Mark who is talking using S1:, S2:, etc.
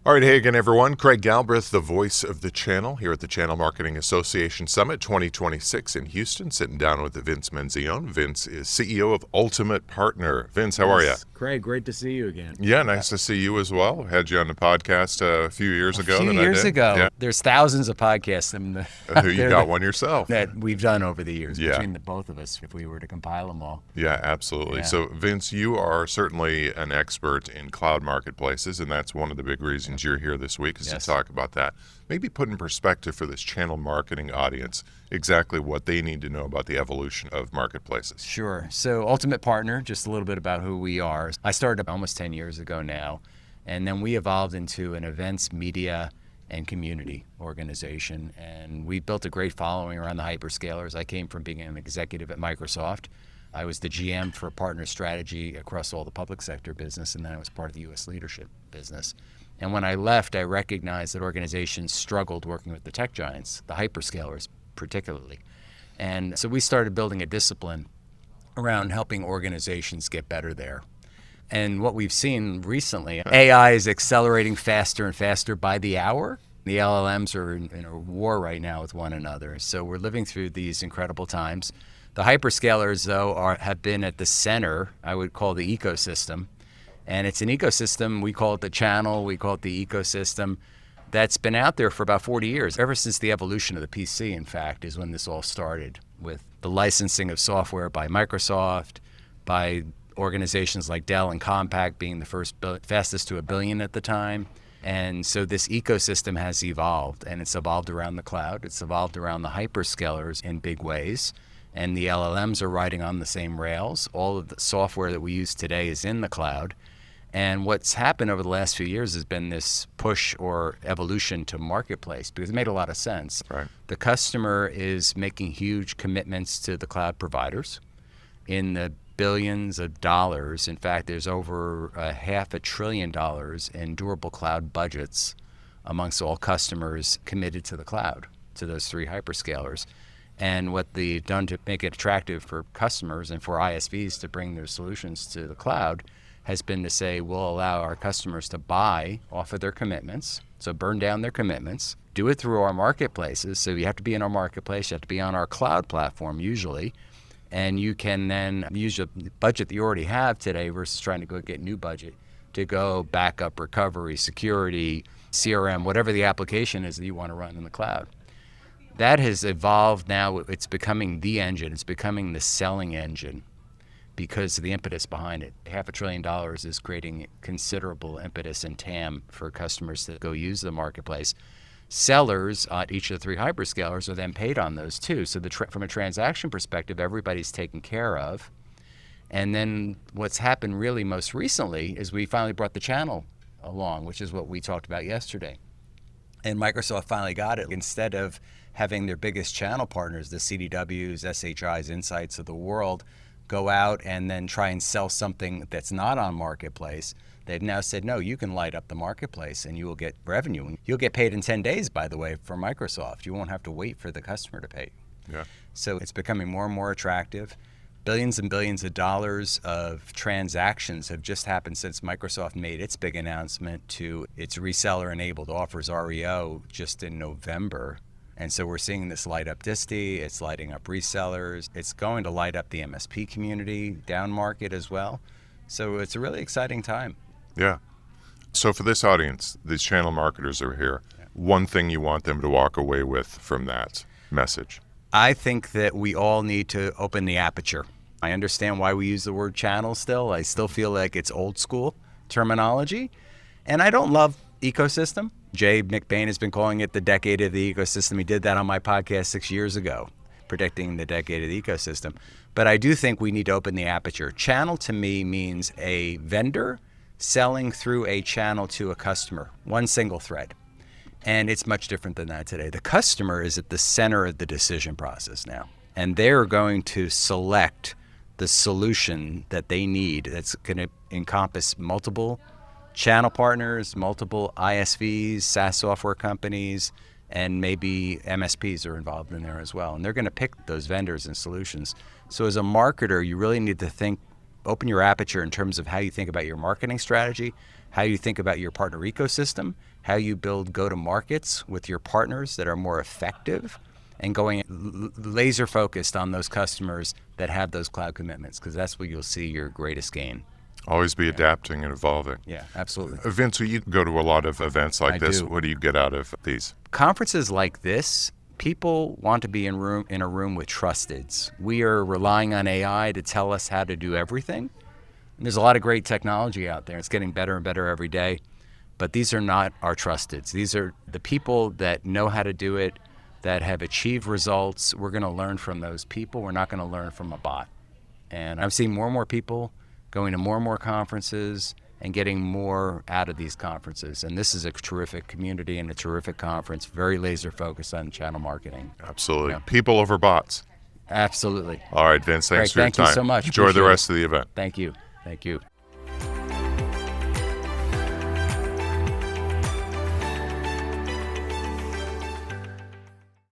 S1: All right, hey again, everyone. Craig Galbraith, the voice of the channel, here at the Channel Marketing Association Summit 2026 in Houston, sitting down with Vince Menzione. Vince is CEO of Ultimate Partner. Vince, how are you?
S2: Craig, great to see you again.
S1: Yeah, nice to see you as well. Had you on the podcast a few years ago.
S2: A few years ago. There's thousands of podcasts
S1: You got one yourself.
S2: that we've done over the years
S1: Yeah.
S2: between the both of us, if we were to compile them all.
S1: Yeah, absolutely.
S2: Yeah.
S1: So, Vince, you are certainly an expert in cloud marketplaces, and that's one of the big reasons you're here this week is
S2: Yes.
S1: to talk about that. Maybe put in perspective for this channel marketing audience exactly what they need to know about the evolution of marketplaces.
S2: Sure. So Ultimate Partner, just a little bit about who we are. I started almost 10 years ago now, and then we evolved into an events, media, and community organization, and we built a great following around the hyperscalers. I came from being an executive at Microsoft. I was the GM for partner strategy across all the public sector business, and then I was part of the U.S. leadership business. And when I left, I recognized that organizations struggled working with the tech giants, the hyperscalers particularly. And so we started building a discipline around helping organizations get better there. And what we've seen recently, AI is accelerating faster and faster by the hour. The LLMs are in a war right now with one another. So we're living through these incredible times. The hyperscalers, though, have been at the center, I would call the ecosystem. And it's an ecosystem, we call it the channel, we call it the ecosystem, that's been out there for about 40 years. Ever since the evolution of the PC, in fact, is when this all started, with the licensing of software by Microsoft, by organizations like Dell and Compaq being the fastest to $1 billion at the time. And so this ecosystem has evolved, and it's evolved around the cloud. It's evolved around the hyperscalers in big ways. And the LLMs are riding on the same rails. All of the software that we use today is in the cloud. And what's happened over the last few years has been this push or evolution to marketplace, because it made a lot of sense.
S1: Right.
S2: The customer is making huge commitments to the cloud providers in the billions of dollars. In fact, there's over $500 billion in durable cloud budgets amongst all customers committed to the cloud, to those three hyperscalers. And what they've done to make it attractive for customers and for ISVs to bring their solutions to the cloud has been to say, we'll allow our customers to buy off of their commitments, so burn down their commitments, do it through our marketplaces. So you have to be in our marketplace, you have to be on our cloud platform usually, and you can then use your budget that you already have today versus trying to go get new budget to go backup, recovery, security, CRM, whatever the application is that you want to run in the cloud. That has evolved now. It's becoming the engine. It's becoming the selling engine because of the impetus behind it. $500 billion is creating considerable impetus and TAM for customers to go use the marketplace. Sellers at each of the three hyperscalers are then paid on those too. So from a transaction perspective, everybody's taken care of. And then what's happened really most recently is we finally brought the channel along, which is what we talked about yesterday. And Microsoft finally got it. Instead of having their biggest channel partners, the CDWs, SHIs, Insights of the world, go out and then try and sell something that's not on marketplace, they've now said, no, you can light up the marketplace and you will get revenue. You'll get paid in 10 days, by the way, for Microsoft. You won't have to wait for the customer to pay you.
S1: Yeah.
S2: So it's becoming more and more attractive. Billions and billions of dollars of transactions have just happened since Microsoft made its big announcement to its reseller-enabled offers, REO, just in November. And so we're seeing this light up Disty, it's lighting up resellers, it's going to light up the MSP community, down market as well. So it's a really exciting time.
S1: Yeah. So for this audience, these channel marketers are here.
S2: Yeah.
S1: One thing you want them to walk away with from that message?
S2: I think that we all need to open the aperture. I understand why we use the word channel still. I still feel like it's old school terminology. And I don't love ecosystem. Jay McBain has been calling it the decade of the ecosystem. He did that on my podcast 6 years ago, predicting the decade of the ecosystem. But I do think we need to open the aperture. Channel to me means a vendor selling through a channel to a customer, one single thread. And it's much different than that today. The customer is at the center of the decision process now. And they're going to select the solution that they need that's going to encompass multiple channel partners, multiple ISVs, SaaS software companies, and maybe MSPs are involved in there as well. And they're going to pick those vendors and solutions. So as a marketer, you really need to open your aperture in terms of how you think about your marketing strategy, how you think about your partner ecosystem, how you build go-to-markets with your partners that are more effective, and going laser focused on those customers that have those cloud commitments, because that's where you'll see your greatest gain.
S1: Always be adapting and evolving.
S2: Yeah, absolutely.
S1: Vince, you go to a lot of events like
S2: I
S1: this.
S2: do.
S1: What do you get out of these?
S2: Conferences like this, people want to be in a room with trusteds. We are relying on AI to tell us how to do everything. And there's a lot of great technology out there. It's getting better and better every day. But these are not our trusteds. These are the people that know how to do it, that have achieved results. We're going to learn from those people. We're not going to learn from a bot. And I'm seeing more and more people going to more and more conferences and getting more out of these conferences. And this is a terrific community and a terrific conference, very laser focused on channel marketing.
S1: Absolutely.
S2: Yeah.
S1: People over bots.
S2: Absolutely.
S1: All right, Vince, thanks
S2: Great.
S1: for your
S2: Thank you
S1: time.
S2: so much.
S1: Enjoy the
S2: Appreciate
S1: rest of the event.
S2: Thank you. Thank you.